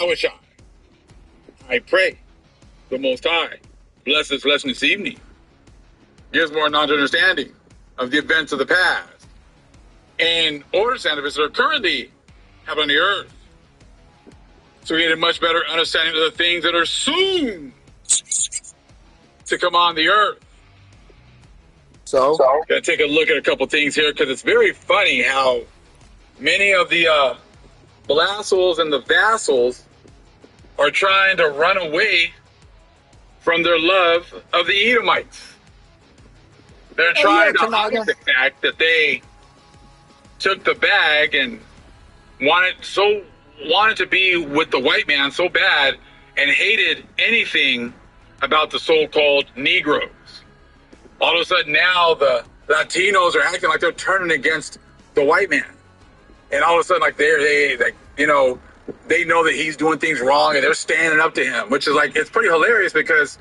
I pray the Most High bless this lesson this evening, gives more knowledge and understanding of the events of the past and understandings that are currently happening on the earth. So we get a much better understanding of the things that are soon to come on the earth. So? Gonna take a look at a couple things here because it's very funny how many of the Blassels and the vassals are trying to run away from their love of the Edomites. They're trying to hide the fact that they took the bag and wanted to be with the white man so bad and hated anything about the so-called Negroes. All of a sudden now the Latinos are acting like they're turning against the white man. And all of a sudden, like they know that he's doing things wrong and they're standing up to him, which is like, it's pretty hilarious because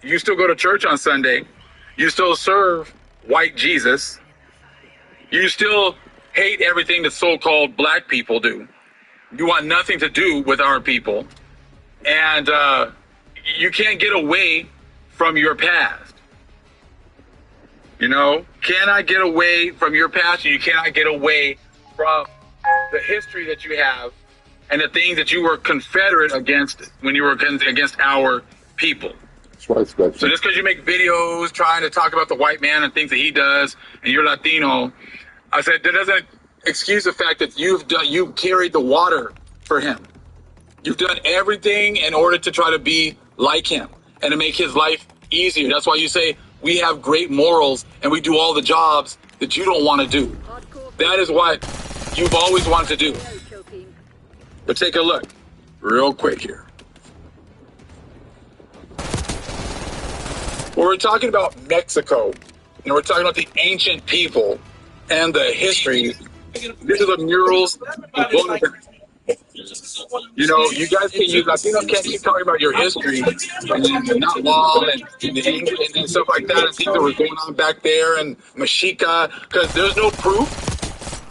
you still go to church on Sunday. You still serve white Jesus. You still hate everything that so-called black people do. You want nothing to do with our people. And you can't get away from your past. You know, cannot get away from your past. And you cannot get away from the history that you have and the things that you were Confederate against when you were against our people. So just because you make videos trying to talk about the white man and things that he does and you're Latino, I said that doesn't excuse the fact that you've carried the water for him. You've done everything in order to try to be like him and to make his life easier. That's why you say we have great morals and we do all the jobs that you don't want to do. That is what you've always wanted to do. But take a look real quick here. When we're talking about Mexico, and we're talking about the ancient people and the history, these are the murals. You know, you guys can use Latinos can't keep talking about your history and not law and stuff like that and things that were going on back there and Mexica, because there's no proof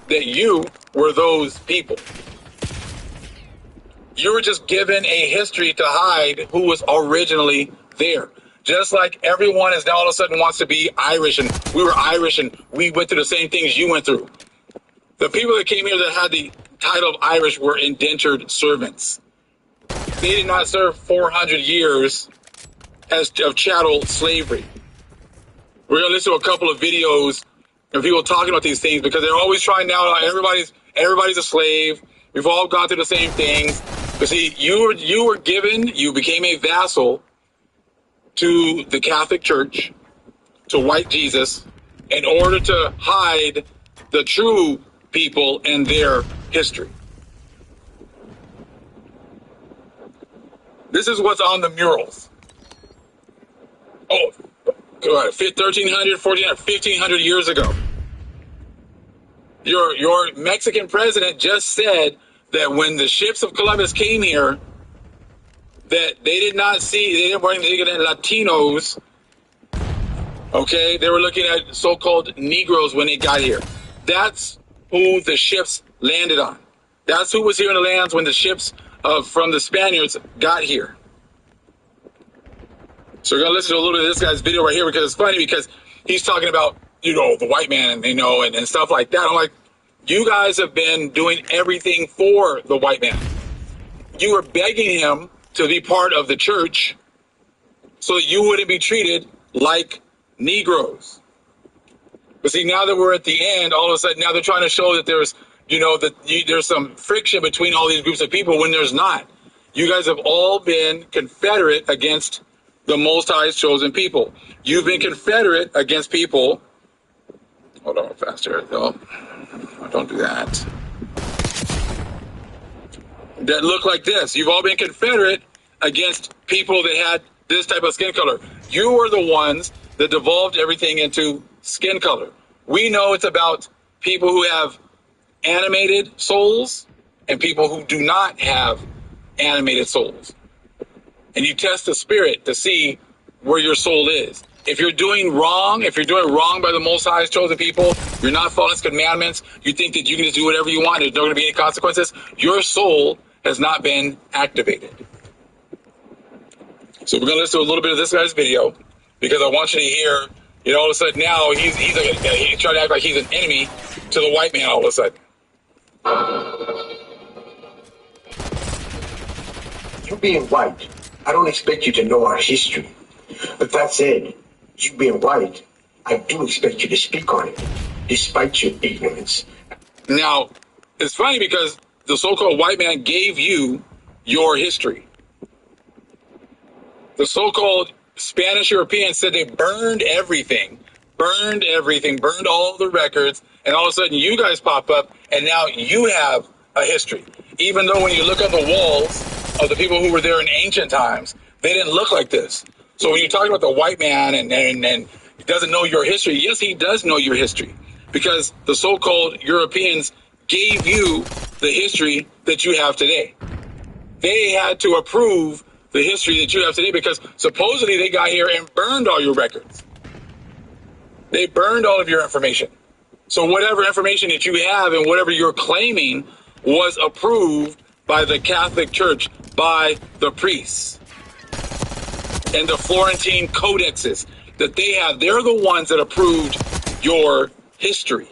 that you were those people. You were just given a history to hide who was originally there. Just like everyone is now all of a sudden wants to be Irish, and we were Irish and we went through the same things you went through. The people that came here that had the title of Irish were indentured servants. They did not serve 400 years of chattel slavery. We're going to listen to a couple of videos of people talking about these things because they're always trying now. Everybody's a slave. We've all gone through the same things. But see, you became a vassal to the Catholic Church, to white Jesus, in order to hide the true people and their history. This is what's on the murals. Oh, 1300, 1400, 1500 years ago. Your Mexican president just said that when the ships of Columbus came here, that they didn't bring Latinos, okay? They were looking at so-called Negroes when they got here. That's who the ships landed on. That's who was here in the lands when the ships from the Spaniards got here. So we're going to listen to a little bit of this guy's video right here because it's funny because he's talking about, you know, the white man, you know, and stuff like that. I'm like, you guys have been doing everything for the white man. You were begging him to be part of the church so that you wouldn't be treated like Negroes. But see, now that we're at the end, all of a sudden now they're trying to show that there's, you know, there's some friction between all these groups of people when there's not. You guys have all been Confederate against the Most High's chosen people. You've been Confederate against people. Hold on, faster. No, don't do that. That look like this. You've all been Confederate against people that had this type of skin color. You were the ones that devolved everything into skin color. We know it's about people who have animated souls and people who do not have animated souls. And you test the spirit to see where your soul is. If you're doing wrong by the Most High's chosen people, you're not following His commandments, you think that you can just do whatever you want, there's not going to be any consequences, your soul has not been activated. So we're going to listen to a little bit of this guy's video because I want you to hear, all of a sudden now he's trying to act like he's an enemy to the white man all of a sudden. You being white, I don't expect you to know our history. But that said, you being white, I do expect you to speak on it, despite your ignorance. Now, it's funny because the so-called white man gave you your history. The so-called Spanish Europeans said they burned everything, burned all the records, and all of a sudden you guys pop up, and now you have a history. Even though when you look on the walls of the people who were there in ancient times, they didn't look like this. So when you're talking about the white man and he doesn't know your history, yes, he does know your history, because the so-called Europeans gave you the history that you have today. They had to approve the history that you have today because supposedly they got here and burned all your records. They burned all of your information. So whatever information that you have and whatever you're claiming was approved by the Catholic Church, by the priests, and the Florentine codexes that they have. They're the ones that approved your history,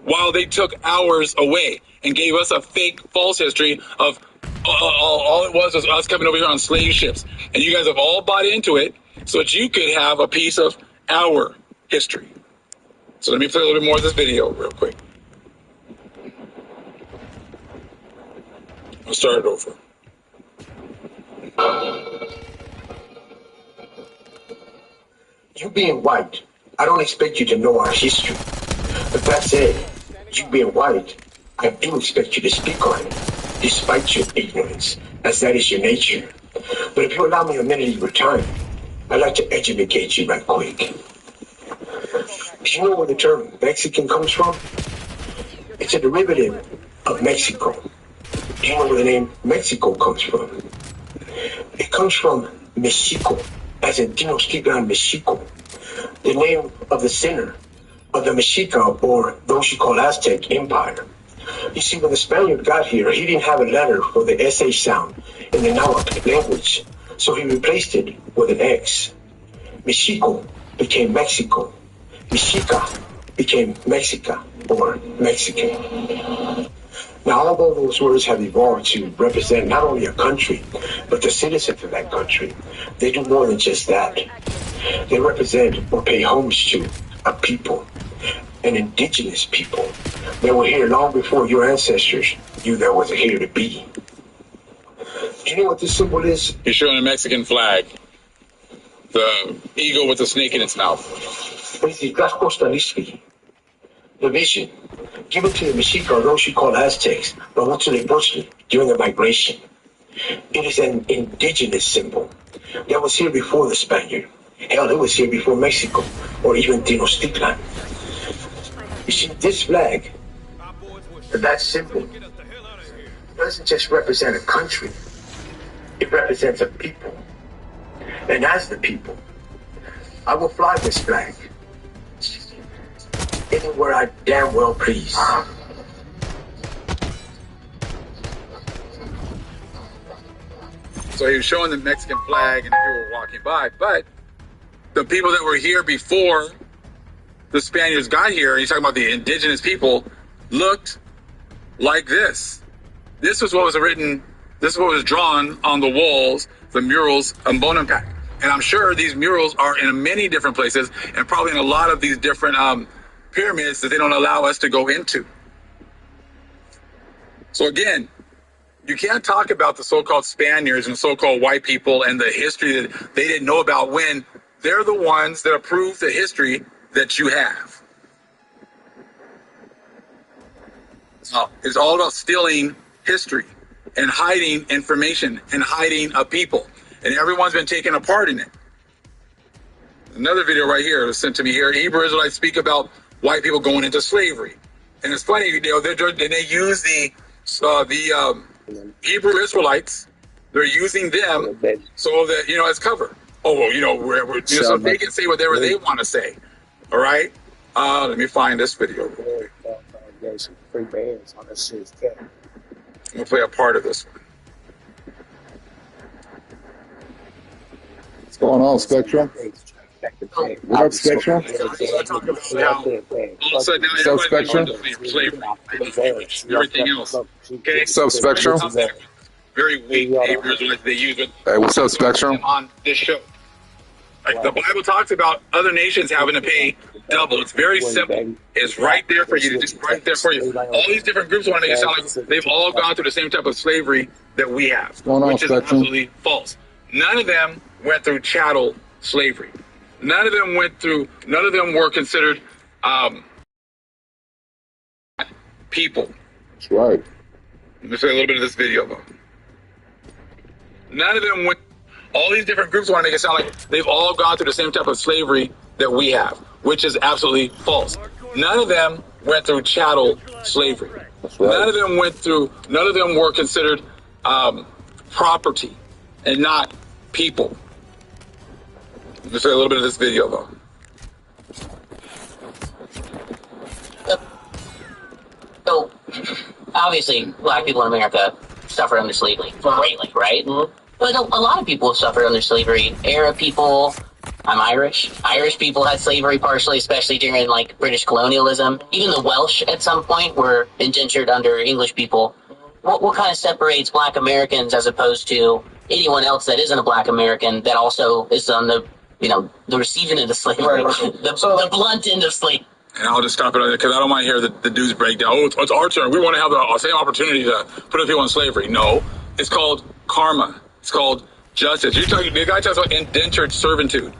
while they took ours away and gave us a fake, false history of all it was us coming over here on slave ships. And you guys have all bought into it so that you could have a piece of our history. So let me play a little bit more of this video real quick. I'll start it over. You being white, I don't expect you to know our history. But that said, you being white, I do expect you to speak on it, despite your ignorance, as that is your nature. But if you allow me a minute of your time, I'd like to educate you right quick. Do you know where the term Mexican comes from? It's a derivative of Mexico. Do you know where the name Mexico comes from? It comes from Mexico, as in Tenochtitlan, Mexico, the name of the center of the Mexica, or those you call Aztec Empire. You see, when the Spaniard got here, he didn't have a letter for the SH sound in the Nahuatl language, so he replaced it with an X. Mexico became Mexico. Mexica became Mexica, or Mexican. Now, although those words have evolved to represent not only a country, but the citizens of that country, they do more than just that. They represent or pay homage to a people, an indigenous people. They were here long before your ancestors knew there was a here to be. Do you know what this symbol is? He's showing a Mexican flag. The eagle with the snake in its mouth. The vision given to the Mexica, or those you call Aztecs, during the migration. It is an indigenous symbol that was here before the Spaniard. Hell, it was here before Mexico, or even Tenochtitlan. You see, this flag, that symbol, doesn't just represent a country. It represents a people. And as the people, I will fly this flag anywhere I damn well please. So he was showing the Mexican flag and people were walking by, but the people that were here before the Spaniards got here, and he's talking about the indigenous people, looked like this. This was what was written, this is what was drawn on the walls, the murals of Bonampak. And I'm sure these murals are in many different places and probably in a lot of these different pyramids that they don't allow us to go into. So again, you can't talk about the so-called Spaniards and so-called white people and the history that they didn't know about when they're the ones that approve the history that you have. It's all about stealing history and hiding information and hiding a people. And everyone's been taken apart in it. Another video right here was sent to me here. Hebrew Israelites speak about white people going into slavery. And it's funny, they use the Hebrew Israelites, they're using them so that, as cover. Oh, well, so they can say whatever they want to say. All right? Let me find this video. I'm gonna play a part of this one. What's going on, Spectrum? What up, Spectrum? So I talk about how all of a sudden now What's up, everybody's Spectrum? going to slavery, everything else. Okay. What's up, Spectrum? Very weak behaviors like they use it. Hey, what's up, Spectrum? On this show, like the Bible talks about other nations having to pay double. It's very simple. It's right there for you. Just right there for you. All these different groups want to make it sound like they've all gone through the same type of slavery that we have, which is absolutely false. None of them went through chattel slavery. None of them were considered people. That's right. Let me say a little bit of this video though. None of them went. All these different groups want to make it sound like they've all gone through the same type of slavery that we have, which is absolutely false. None of them went through chattel slavery. That's right. None of them were considered property and not people. Let me say a little bit of this video though. So, obviously, black people in America suffered under slavery greatly, right? But a lot of people suffered under slavery. Arab people, I'm Irish. Irish people had slavery partially, especially during, like, British colonialism. Even the Welsh, at some point, were indentured under English people. What kind of separates black Americans as opposed to anyone else that isn't a black American that also is on the, the receiving end of slavery, the blunt end of slavery? And I'll just stop it right there because I don't want to hear the dudes break down. Oh, it's our turn. We want to have the same opportunity to put people in slavery. No, it's called karma. It's called justice. The guy talks about indentured servitude.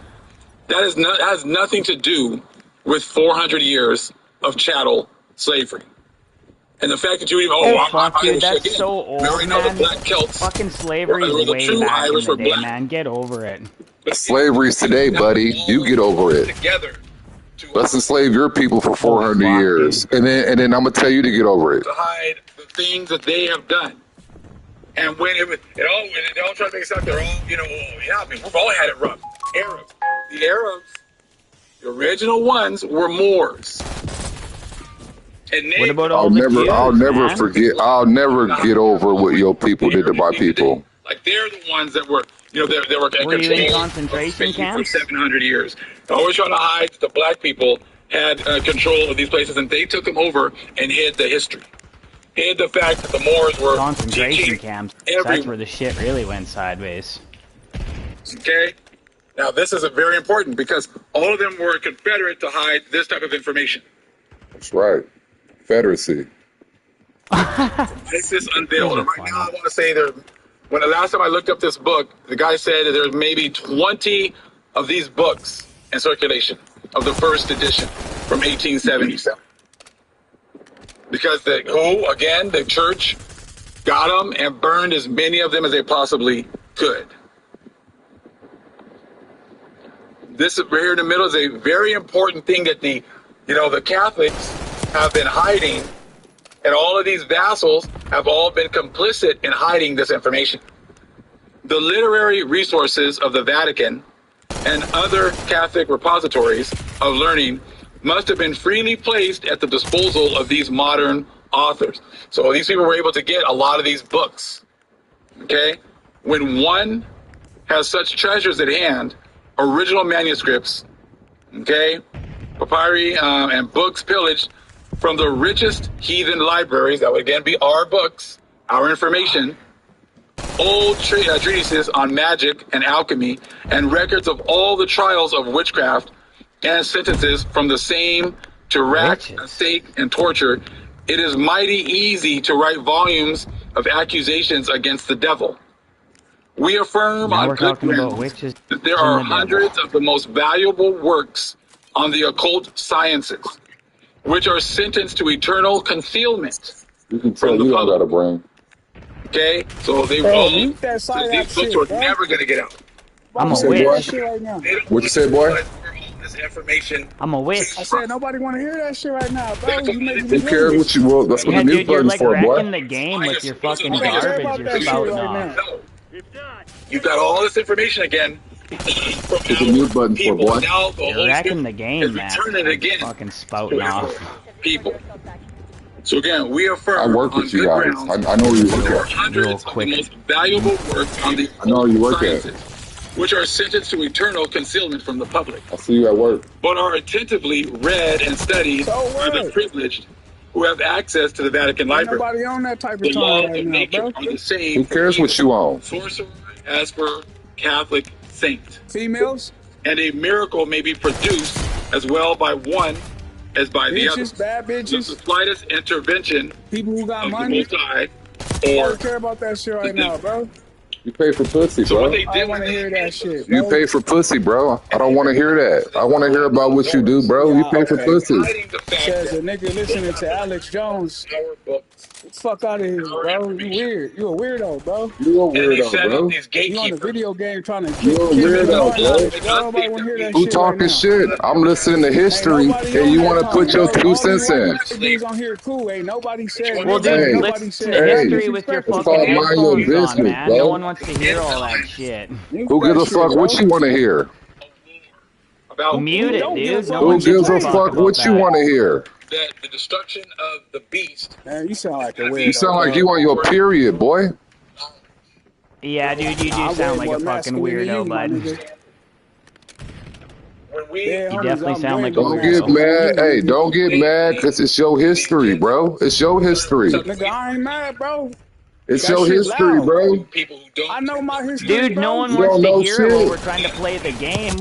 That has nothing to do with 400 years of chattel slavery. And the fact that you even fuck, dude, that's again. so old, We already know man. the black Celts. Fucking slavery is way back in the day, man. Get over it. Slavery's today, buddy. You get over it. Together. Let's enslave your people for 400 years, and then I'm gonna tell you to get over it. To hide the things that they have done, and when they all try to make it sound they're all we've all had it rough. The Arabs, the original ones were Moors. And what about all the Jews, I'll never man? forget. I'll never get over what your people did to my people. Like they're the ones that were. They were you in concentration camps for 700 years. Always trying to hide that the black people had control of these places, and they took them over and hid the history, hid the fact that the Moors were concentration camps. That's where the shit really went sideways. Okay, now this is very important because all of them were Confederate to hide this type of information. That's right, Confederacy. This is unveiled. And right now, I want to say when the last time I looked up this book, the guy said that there's maybe 20 of these books in circulation of the first edition from 1877. Because the church got them and burned as many of them as they possibly could. This right here in the middle is a very important thing that the Catholics have been hiding. And all of these vassals have all been complicit in hiding this information. The literary resources of the Vatican and other Catholic repositories of learning must have been freely placed at the disposal of these modern authors. So these people were able to get a lot of these books. Okay? When one has such treasures at hand, original manuscripts, okay, papyri and books pillaged from the richest heathen libraries, that would again be our books, our information, old treatises on magic and alchemy, and records of all the trials of witchcraft and sentences from the same to rack, stake, and torture. It is mighty easy to write volumes of accusations against the devil. We affirm on good grounds that there are hundreds of the most valuable works on the occult sciences, which are sentenced to eternal concealment. You can tell you don't got a brain. Okay, so these books were never going to get out. I'm a witch. What you say, boy? This information. I'm a witch. I said nobody want to hear that shit right now, bro. Who cares what you want? That's what the mute button's for, boy. You're like wrecking the game with your fucking garbage you're spouting off. You've got all this information again. Hit the mute button for, boy. You're wrecking the game, man. Turn it again. Fucking spouting off. People. So again, we I affirm work on with you good guys. grounds I know where you there are work at. hundreds of the most valuable works on the I know where you work at. sciences, which are sentenced to eternal concealment from the public, I see you at work. but are attentively read and studied So by the what? privileged who have access to the Vatican Ain't Library. nobody on that type of The time laws right of now, nature bro. are the same Who for cares what either you own? sorcerer as for Catholic saint. Females, And a miracle may be produced as well by one as by the other. bitches, bad With the bitches, slightest intervention people who got of the money. Most High, I or don't care about that shit right now, bro. You pay for pussy, so what bro. they I did don't want when to they hear that shit, You bro. pay for pussy, bro. I don't want to hear that. I want to hear about what you do, bro. You Yeah, pay for okay. pussy. hiding the fact Says a that nigga listening to Alex Jones. our books Get the fuck out of here, our bro. You information. weird. You a weirdo, bro. You a And they weirdo, set up bro. these You on the gatekeepers. video game trying to You a kick me weirdo, on bro. Alex, bro. Nobody want to hear that Who shit right talking now. shit? I'm listening to Ain't history, nobody and on you that want to time, put your bro. 2 All these cents in. white dudes on here cool. Ain't nobody said Well, nigga. dude, Hey, Nobody listen to said nothing hey, history with your disrespectful, it's fucking called bro. mind your headphones on, business, man. No bro. one wants to hear all that shit. Mute Who that gives a shit, fuck bro. what you want to hear? About Mute Who it, don't give a dude. No fuck Who one what you gives gives a a preach? fuck fuck about what you that. want to hear? that the destruction of the beast Man, you sound like a has You sound weirdo, like bro. you on your period, boy. Yeah, dude, you do I'm sound way like more a fucking masculine than you, weirdo, my bud. nigga. when we Yeah, You homies, definitely I'm sound way like a more Don't get weirdo. masculine than mad. you, Hey, nigga. don't get mad because it's your history, bro. It's your history. Nigga, I ain't mad, bro. It's That your shit history, loud. bro. people who don't I know my history, Dude, no bro. one You wants don't to know hear it while we're shit. trying to play the game.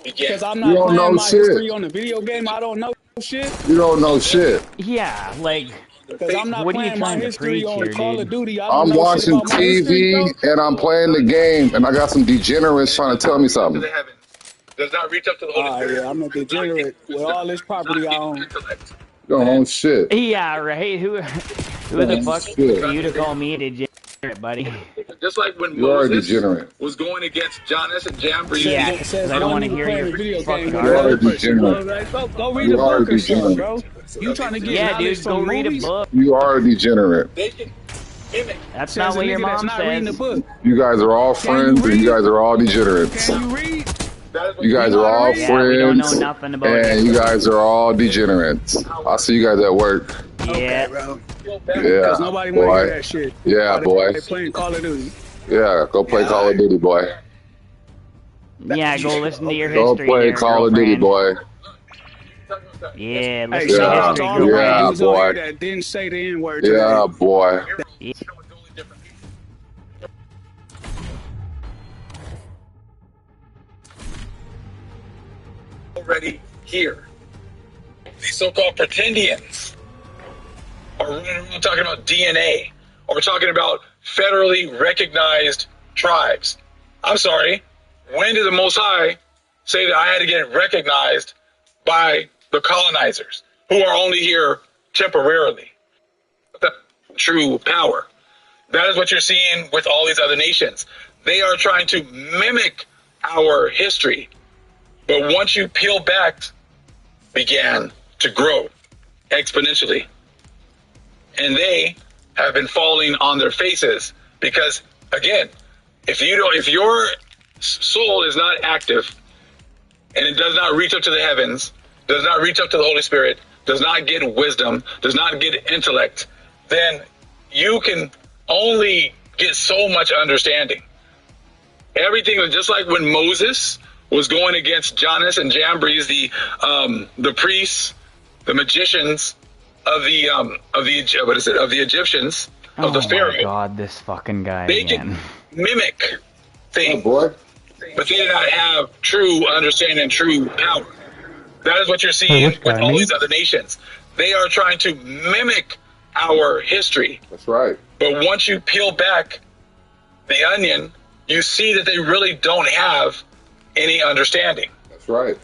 begin. Because I'm You not don't playing know my shit. history on the video game. I don't know shit. You don't know shit. Yeah, like, Because I'm not what are you playing my trying to history preach on here, Call dude? of Duty. I don't I'm know shit watching about my history, TV bro. and I'm playing the game, and I got some degenerates trying to tell me To something. the heavens, does not reach up to the Holy Spirit, Yeah, I'm a does not get degenerate with wisdom, all this does property not I get own. intellect. You don't own shit. Yeah, right? Who You the don't own fuck shit. are you to call me a degenerate, buddy? Just like when You are a Moses degenerate. was going against Jannes and Jambres, Yeah, Says because says I don't one want to nigga hear playing your a video game fucking with You are another a garbage. person, bro. degenerate. Like, go read a You are a book or something, degenerate. bro. You trying to get Yeah, knowledge dude, from go read a movies? book. You are a degenerate. they can mimic. That's Says not a what your nigga that's mom not reading a says. book. You guys are all Can you friends, and you read? guys are all degenerates. Can you read? That is what You guys You know are how to all read? Yeah, we don't know friends, nothing about and you history. guys are all degenerates. I'll see you guys at work. Okay, Yeah. bro. feel bad. Because Yeah, nobody want to hear boy. that shit. Yeah, While boy. they playing Call of Duty. Yeah, go play Yeah, Call of Duty, boy. Yeah, go listen to your Go history play there, Call of Duty, girlfriend. boy. Yeah, Hey, listen to shout out history, to all the white Yeah, girlfriend. dudes on here boy. that didn't say the N word today. Yeah, boy. Yeah. Show a totally different people. Already here. These so-called pretendians are running around talking about DNA, or we're talking about federally recognized tribes. I'm sorry, when did the Most High say that I had to get recognized by the colonizers, who are only here temporarily? The true power. That is what you're seeing with all these other nations. They are trying to mimic our history, but once you peel back, began to grow exponentially. And they have been falling on their faces because, again, if your soul is not active and it does not reach up to the heavens, does not reach up to the Holy Spirit, does not get wisdom, does not get intellect, then you can only get so much understanding. Everything was just like when Moses was going against Jannes and Jambres, the priests, the magicians of the Egyptians, of the Pharaoh. Oh my god, this fucking guy They again. can mimic Oh, things, boy. but they do not have true understanding and true power. That is what you're seeing with all these other nations. They are trying to mimic our history. That's right. But once you peel back the onion, you see that they really don't have any understanding. That's right.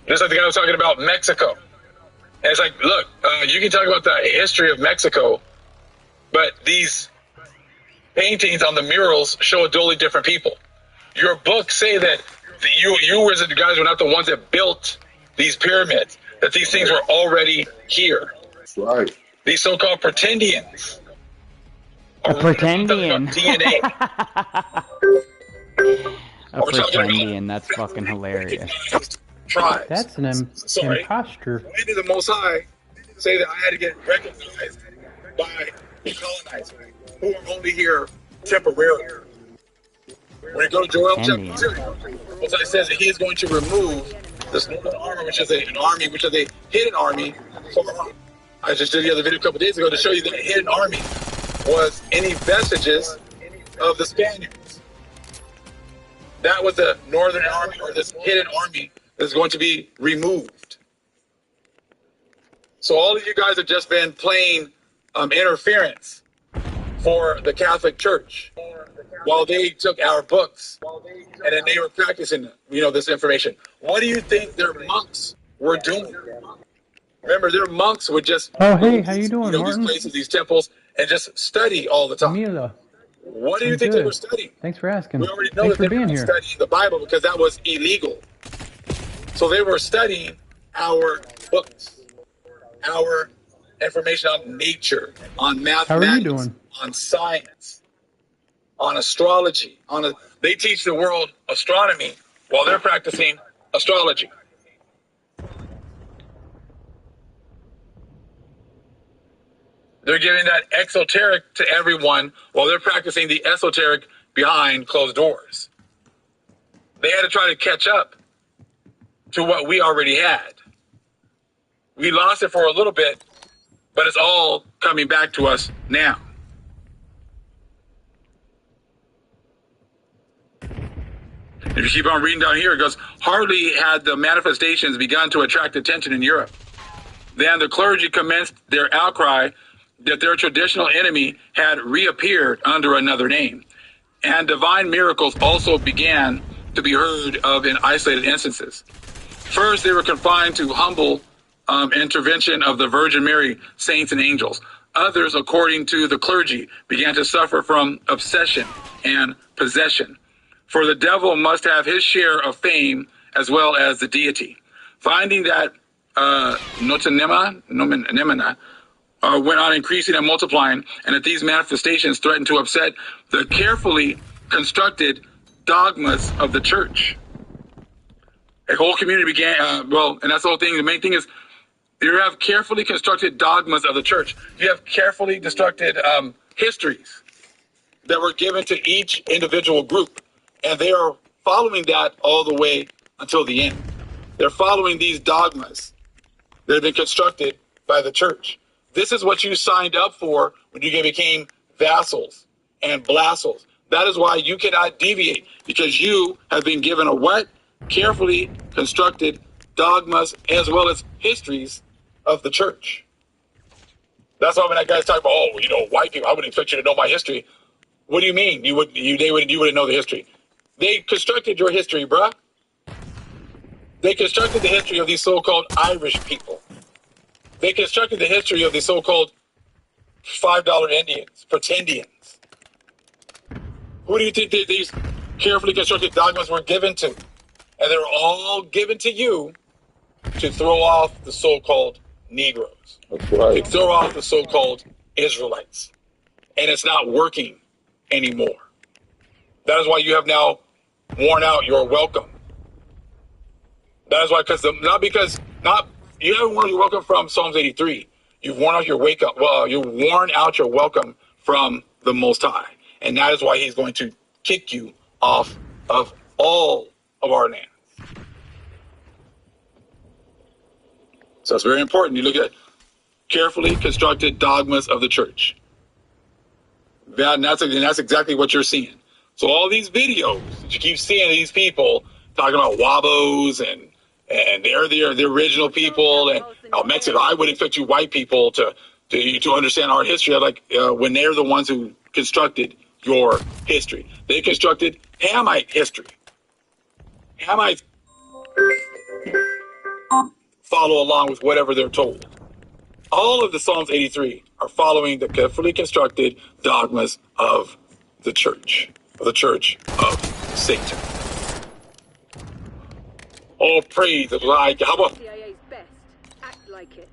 Just like the guy was talking about Mexico. And it's like, look, you can talk about the history of Mexico, but these paintings on the murals show a totally different people. Your books say that you as the guys were not the ones that built these pyramids, that these things were already here. That's right. These so-called pretendians. A pretendian. DNA. A pretendian, that's fucking hilarious. Tribes. That's an Sorry. imposture. When did the Most High say that I had to get recognized by the colonizers who are only here temporarily. When you go to Joel chapter 2, it says that he is going to remove this northern army, which is an army, which is a hidden army. I just did the other video a couple days ago to show you that a hidden army was any vestiges of the Spaniards. That was the northern army, or this hidden army, that's going to be removed. So all of you guys have just been playing interference for the Catholic Church while they took our books and then they were practicing, this information. What do you think their monks were doing? Remember, their monks would just how you doing, these places, these temples, and just study all the time. Mila. What do you think they were studying? Thanks for asking. We already know that they were studying the Bible because that was illegal. So they were studying our books, our information on nature, on mathematics, how are you doing? On science, on astrology. They teach the world astronomy while they're practicing astrology. They're giving that exoteric to everyone while they're practicing the esoteric behind closed doors. They had to try to catch up to what we already had. We lost it for a little bit, but it's all coming back to us now. If you keep on reading down here, it goes, hardly had the manifestations begun to attract attention in Europe. Then the clergy commenced their outcry that their traditional enemy had reappeared under another name. And divine miracles also began to be heard of in isolated instances. First, they were confined to humble intervention of the Virgin Mary, saints, and angels. Others, according to the clergy, began to suffer from obsession and possession. For the devil must have his share of fame as well as the deity. Finding that notenema went on increasing and multiplying, and that these manifestations threatened to upset the carefully constructed dogmas of the church. A whole community began, and that's the whole thing. The main thing is you have carefully constructed dogmas of the church. You have carefully constructed histories that were given to each individual group, and they are following that all the way until the end. They're following these dogmas that have been constructed by the church. This is what you signed up for when you became vassals and blassels. That is why you cannot deviate, because you have been given a what? Carefully constructed dogmas as well as histories of the church. That's why when that guy's talking about, white people, I wouldn't expect you to know my history. What do you mean? You wouldn't know the history. They constructed your history, bruh. They constructed the history of these so-called Irish people. They constructed the history of the so-called $5 Indians, pretendians. Who do you think these carefully constructed dogmas were given to? And they're all given to you to throw off the so-called Negroes. That's right. To throw off the so-called Israelites. And it's not working anymore. That is why you have now worn out your welcome. That is why, you haven't worn your welcome from Psalms 83. You've worn out your you've worn out your welcome from the Most High. And that is why he's going to kick you off of all of our lands. So it's very important. You look at carefully constructed dogmas of the church. And that's exactly what you're seeing. So all these videos that you keep seeing of these people talking about Wabos and they're the original people, and Mexico. I would expect you white people to understand our history, when they're the ones who constructed your history. They constructed Hamite history. Hamites follow along with whatever they're told. All of the Psalms 83 are following the carefully constructed dogmas of the church of Satan. All praise is like, how about CIA's best. Act like it.